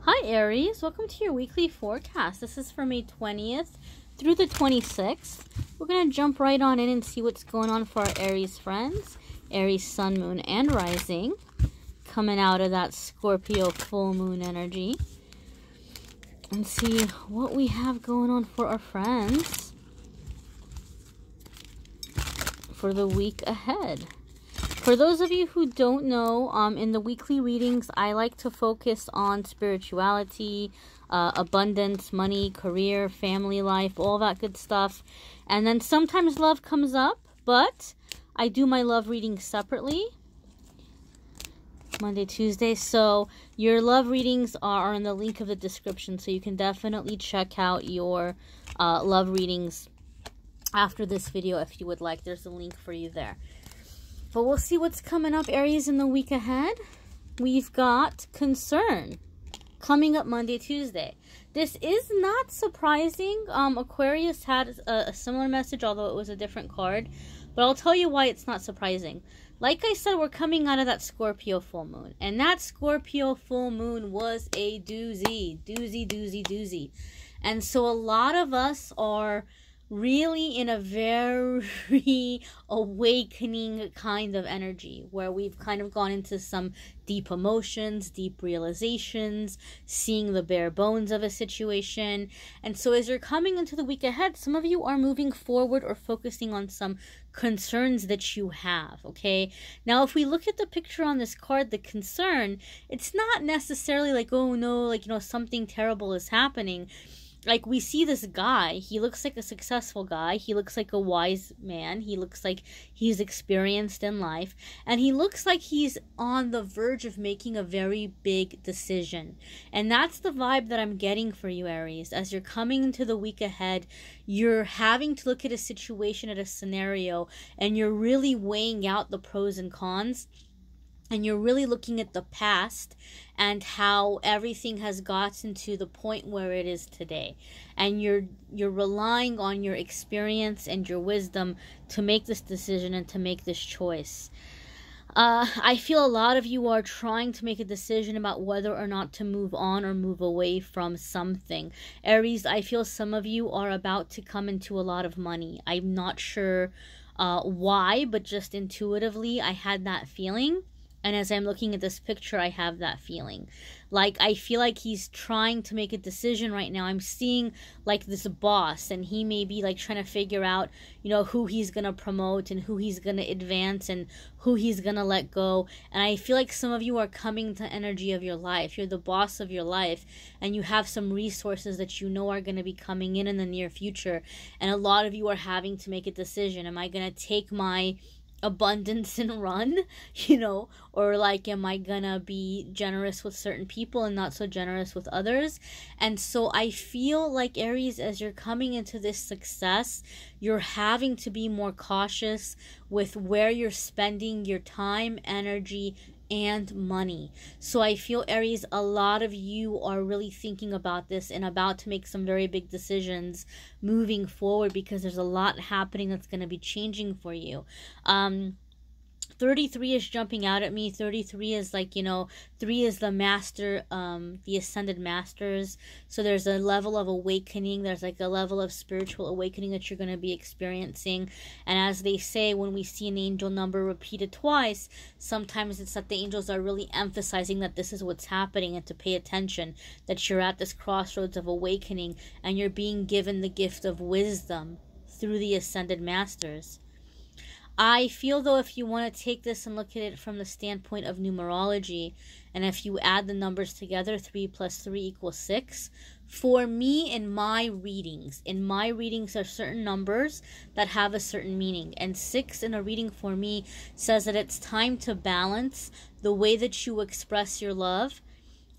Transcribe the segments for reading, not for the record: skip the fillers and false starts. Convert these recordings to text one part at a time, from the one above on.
Hi Aries, welcome to your weekly forecast. This is for May 20th through the 26th. We're going to jump right on in and see what's going on for our Aries friends. Aries sun, moon, and rising. Coming out of that Scorpio full moon energy. And see what we have going on for our friends for the week ahead. For those of you who don't know, in the weekly readings, I like to focus on spirituality, abundance, money, career, family life, all that good stuff. And then sometimes love comes up, but I do my love readings separately. Monday, Tuesday. So your love readings are in the link of the description. So you can definitely check out your love readings after this video if you would like. There's a link for you there. But we'll see what's coming up, Aries, in the week ahead. We've got concern coming up Monday, Tuesday. This is not surprising. Aquarius had a similar message, although it was a different card. But I'll tell you why it's not surprising. Like I said, we're coming out of that Scorpio full moon. And that Scorpio full moon was a doozy. Doozy. And so a lot of us are really in a very awakening kind of energy where we've kind of gone into some deep emotions, deep realizations, seeing the bare bones of a situation. And so as you're coming into the week ahead, some of you are moving forward or focusing on some concerns that you have, okay? Now, if we look at the picture on this card, the concern, it's not necessarily like, oh no, like, you know, something terrible is happening. Like, we see this guy, he looks like a successful guy, he looks like a wise man, he looks like he's experienced in life, and he looks like he's on the verge of making a very big decision. And that's the vibe that I'm getting for you, Aries. As you're coming into the week ahead, you're having to look at a situation, at a scenario, and you're really weighing out the pros and cons. And you're really looking at the past and how everything has gotten to the point where it is today. And you're relying on your experience and your wisdom to make this decision and to make this choice. I feel a lot of you are trying to make a decision about whether or not to move on or move away from something. Aries, I feel some of you are about to come into a lot of money. I'm not sure why, but just intuitively I had that feeling. And as I'm looking at this picture, I have that feeling. Like, I feel like he's trying to make a decision right now. I'm seeing, like, this boss, and he may be, like, trying to figure out, you know, who he's going to promote and who he's going to advance and who he's going to let go. And I feel like some of you are coming to energy of your life. You're the boss of your life, and you have some resources that you know are going to be coming in the near future. And a lot of you are having to make a decision. Am I going to take my abundance and run, you know, or like, am I gonna be generous with certain people and not so generous with others? And so I feel like, Aries, as you're coming into this success, you're having to be more cautious with where you're spending your time, energy, and money. So I feel, Aries, a lot of you are really thinking about this and about to make some very big decisions moving forward, because there's a lot happening that's going to be changing for you. 33 is jumping out at me. 33 is like, you know, 3 is the master, the ascended masters. So there's a level of awakening. There's like a level of spiritual awakening that you're going to be experiencing. And as they say, when we see an angel number repeated twice, sometimes it's that the angels are really emphasizing that this is what's happening and to pay attention, that you're at this crossroads of awakening and you're being given the gift of wisdom through the ascended masters. I feel, though, if you want to take this and look at it from the standpoint of numerology, and if you add the numbers together, 3 plus 3 equals 6, for me, in my readings are certain numbers that have a certain meaning. And 6 in a reading for me says that it's time to balance the way that you express your love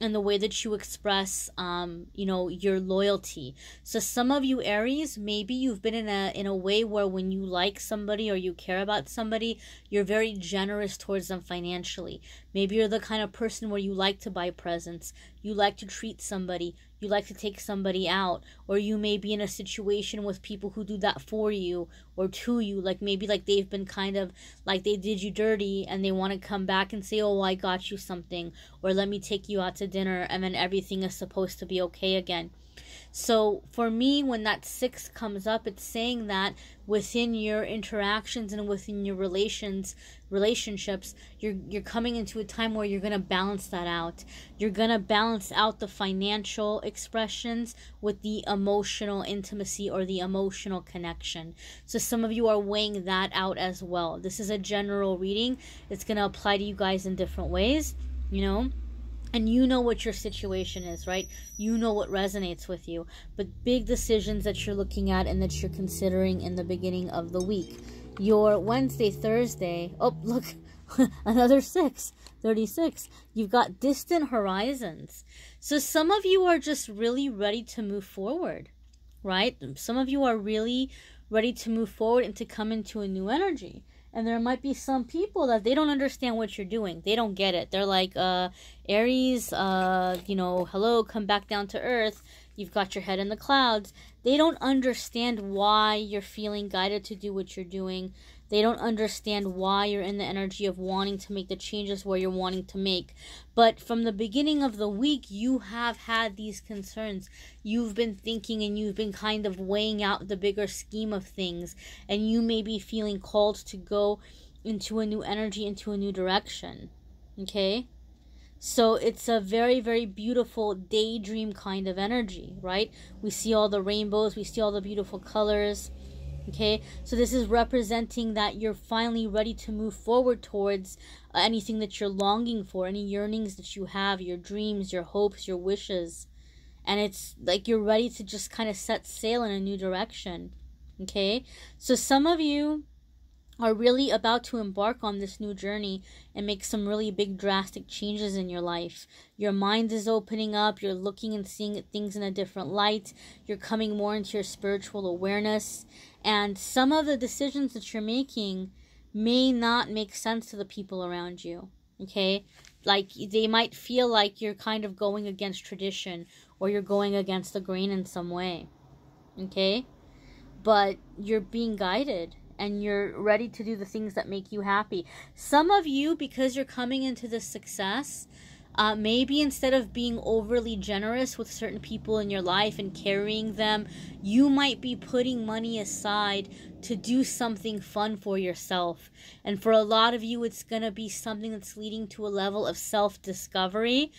and the way that you express, you know, your loyalty. So some of you, Aries, maybe you've been in a way where when you like somebody or you care about somebody, you're very generous towards them financially. Maybe you're the kind of person where you like to buy presents, you like to treat somebody, you like to take somebody out, or you may be in a situation with people who do that for you or to you, like maybe like they've been kind of like they did you dirty and they want to come back and say, oh, I got you something, or let me take you out to dinner, and then everything is supposed to be okay again. So for me, when that 6 comes up, it's saying that within your interactions and within your relationships, you're coming into a time where you're going to balance that out. You're going to balance out the financial expressions with the emotional intimacy or the emotional connection. So some of you are weighing that out as well. This is a general reading. It's going to apply to you guys in different ways, you know. And you know what your situation is, right? You know what resonates with you. But big decisions that you're looking at and that you're considering in the beginning of the week. Your Wednesday, Thursday. Oh, look. Another 6. 36. You've got distant horizons. So some of you are just really ready to move forward, right? Some of you are really ready to move forward and to come into a new energy. And there might be some people that they don't understand what you're doing. They don't get it. They're like, Aries, you know, hello, come back down to earth. You've got your head in the clouds. They don't understand why you're feeling guided to do what you're doing. They don't understand why you're in the energy of wanting to make the changes where you're wanting to make. But from the beginning of the week, you have had these concerns. You've been thinking and you've been kind of weighing out the bigger scheme of things. And you may be feeling called to go into a new energy, into a new direction. Okay? So it's a very, very beautiful daydream kind of energy, right? We see all the rainbows. We see all the beautiful colors. Okay, so this is representing that you're finally ready to move forward towards anything that you're longing for, any yearnings that you have, your dreams, your hopes, your wishes. And it's like you're ready to just kind of set sail in a new direction. Okay, so some of you are really about to embark on this new journey and make some really big drastic changes in your life. Your mind is opening up. You're looking and seeing things in a different light. You're coming more into your spiritual awareness. And some of the decisions that you're making may not make sense to the people around you. Okay? Like they might feel like you're kind of going against tradition or you're going against the grain in some way. Okay? But you're being guided. And you're ready to do the things that make you happy. Some of you, because you're coming into this success, maybe instead of being overly generous with certain people in your life and carrying them, you might be putting money aside to do something fun for yourself. And for a lot of you, it's going to be something that's leading to a level of self-discovery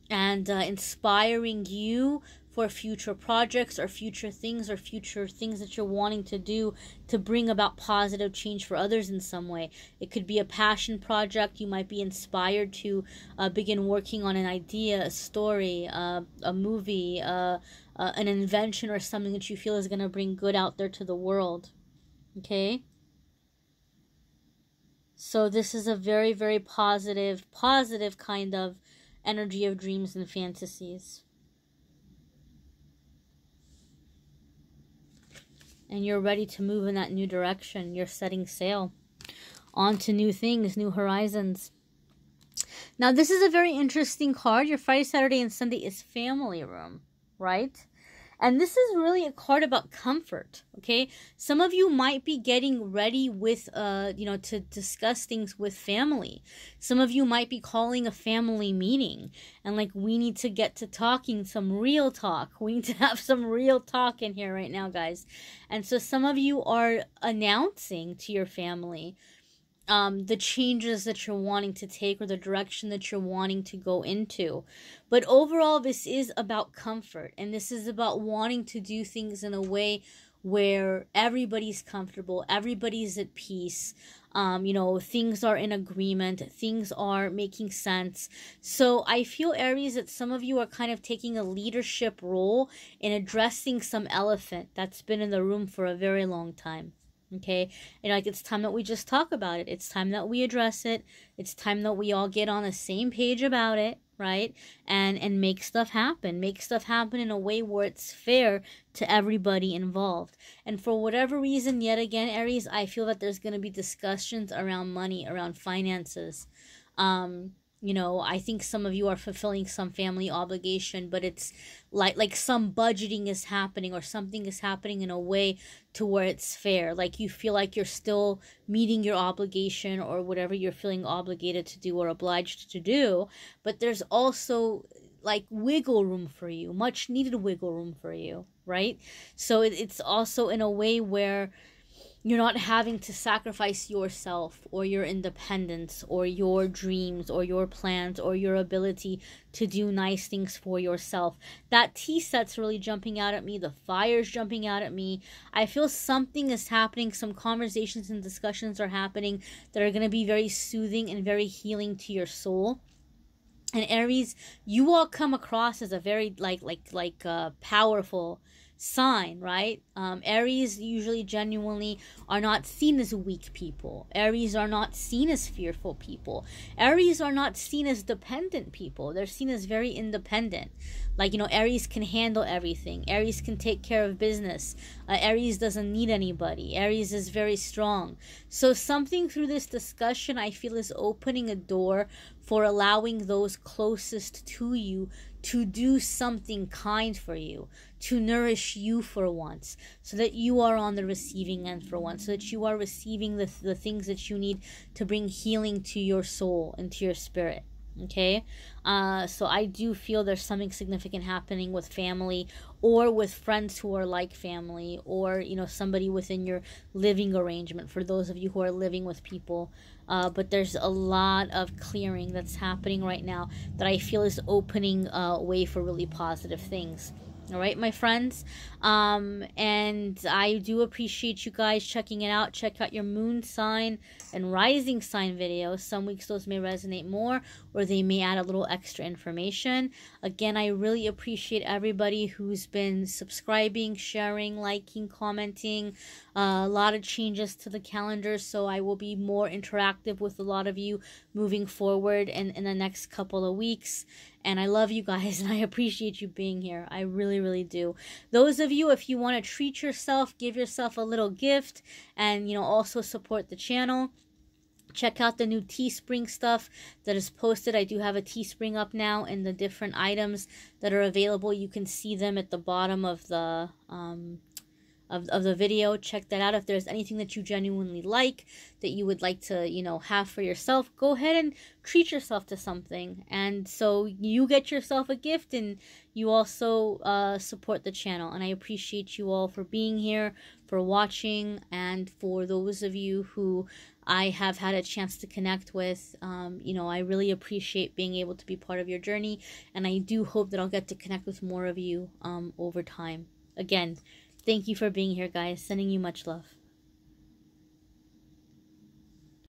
and inspiring you for future projects or future things that you're wanting to do to bring about positive change for others in some way. It could be a passion project. You might be inspired to begin working on an idea, a story, a movie, an invention or something that you feel is going to bring good out there to the world. Okay? So this is a very, very positive kind of energy of dreams and fantasies. And you're ready to move in that new direction. You're setting sail on to new things, new horizons. Now, this is a very interesting card. Your Friday, Saturday, and Sunday is family room, right? And this is really a card about comfort, okay? Some of you might be getting ready with, to discuss things with family. Some of you might be calling a family meeting. And, like, we need to get to talking some real talk. We need to have some real talk in here right now, guys. And so some of you are announcing to your family the changes that you're wanting to take or the direction that you're wanting to go into. But overall, this is about comfort, and this is about wanting to do things in a way where everybody's comfortable, everybody's at peace, things are in agreement, things are making sense. So I feel, Aries, that some of you are kind of taking a leadership role in addressing some elephant that's been in the room for a very long time. Okay, and like it's time that we just talk about it. It's time that we address it. It's time that we all get on the same page about it, right? And make stuff happen. Make stuff happen in a way where it's fair to everybody involved. And for whatever reason, yet again, Aries, I feel that there's going to be discussions around money, around finances. You know, I think some of you are fulfilling some family obligation, but it's like some budgeting is happening, or something is happening in a way to where it's fair. Like you feel like you're still meeting your obligation or whatever you're feeling obligated to do or obliged to do, but there's also like wiggle room for you, much needed wiggle room for you, right? So it's also in a way where you're not having to sacrifice yourself or your independence or your dreams or your plans or your ability to do nice things for yourself. That tea set's really jumping out at me. The fire's jumping out at me. I feel something is happening. Some conversations and discussions are happening that are going to be very soothing and very healing to your soul. And Aries, you all come across as a very powerful sign, right? Aries usually genuinely are not seen as weak people. Aries are not seen as fearful people. Aries are not seen as dependent people. They're seen as very independent. Like, you know, Aries can handle everything. Aries can take care of business. Aries doesn't need anybody. Aries is very strong. So something through this discussion I feel is opening a door for allowing those closest to you to do something kind for you, to nourish you for once, so that you are on the receiving end for once, so that you are receiving the things that you need to bring healing to your soul and to your spirit. Okay, so I do feel there's something significant happening with family or with friends who are like family, or, you know, somebody within your living arrangement for those of you who are living with people. But there's a lot of clearing that's happening right now that I feel is opening a way for really positive things. All right, my friends. And I do appreciate you guys checking it out. Check out your moon sign and rising sign videos. Some weeks those may resonate more, or they may add a little extra information. Again, I really appreciate everybody who's been subscribing, sharing, liking, commenting. A lot of changes to the calendar, so I will be more interactive with a lot of you moving forward in the next couple of weeks. And I love you guys, and I appreciate you being here. I really, really do. Those of you, if you want to treat yourself, give yourself a little gift, and, you know, also support the channel, check out the new Teespring stuff that is posted. I do have a Teespring up now, and the different items that are available, you can see them at the bottom of the of the video. Check that out. If there's anything that you genuinely like, that you would like to, you know, have for yourself, go ahead and treat yourself to something. And so you get yourself a gift, and you also support the channel. And I appreciate you all for being here, for watching, and for those of you who I have had a chance to connect with. You know, I really appreciate being able to be part of your journey, and I do hope that I'll get to connect with more of you over time. Again, thank you for being here, guys. Sending you much love.